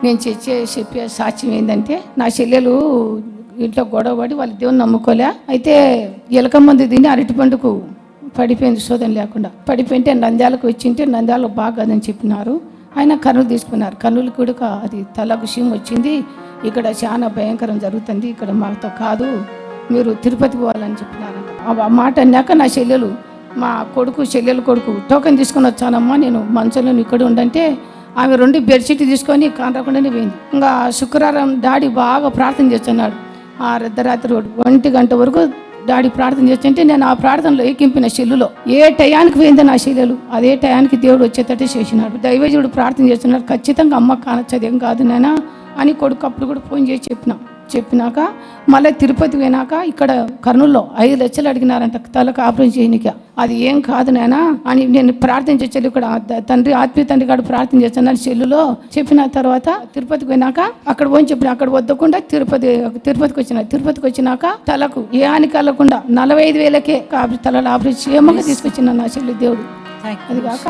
నేను చెప్పే సాక్ష్యం ఏంటంటే, నా చెల్లెలు ఇంట్లో గొడవపడి వాళ్ళ దేవుని నమ్ముకోలే. అయితే ఎలక మంది తిని అరటి పండుకు పడిపోయింది, శోధన లేకుండా పడిపోయింటే నంద్యాలకు వచ్చింటే నంద్యాలకు బాగా కాదని చెప్పినారు. ఆయన కర్నూలు తీసుకున్నారు. కర్నూలు కూడా అది తలకు విషయం వచ్చింది, ఇక్కడ చాలా భయంకరం జరుగుతుంది, ఇక్కడ మాతో కాదు, మీరు తిరుపతికి పోవాలని చెప్పినారంట. ఆ మాట అన్నాక నా చెల్లెలు, మా చెల్లెలు కొడుకు టోకెన్ తీసుకొని వచ్చానమ్మా, నేను మంచంలో ఇక్కడ ఉండంటే ఆమె 2 బెడ్షీట్ తీసుకొని కానరాకుండానే పోయింది. ఇంకా శుక్రవారం డాడీ బాగా ప్రార్థన చేస్తున్నాడు. ఆ అర్ధరాత్రి 1 గంట వరకు డాడీ ప్రార్థన చేస్తుంటే నేను ఆ ప్రార్థనలో ఏకింపిన చెల్లులో ఏ టయానికి పోయిందో నా చెల్లెలు అదే టయానికి దేవుడు వచ్చేటట్టే చేసినాడు. దైవజుడు ప్రార్థన చేస్తున్నాడు, ఖచ్చితంగా అమ్మ కానొచ్చదేం కాదు నాయనా అని కొడుకు అప్పుడు కూడా ఫోన్ చేసి చెప్పినాక మళ్ళీ తిరుపతి పోయినాక ఇక్కడ కర్నూలులో 5 లక్షలు అడిగినారంట తలకు ఆపరేషన్ చేయనిక. అది ఏం కాదు నాయనా అని నేను ప్రార్థన చేసాను. ఇక్కడ తండ్రి ఆత్మీయ తండ్రి కాడు ప్రార్థన చేస్తున్నాను చెల్లులో చెప్పిన తర్వాత తిరుపతికి పోయినాక అక్కడ పోయి చెప్పిన, అక్కడ వద్దకుండా తిరుపతికి వచ్చినాక తలకు ఏ హాని కలగకుండా 45,000కే తలలో ఆపరేషన్ చేయమని తీసుకొచ్చిన నా చెల్లి దేవుడు. అది కాక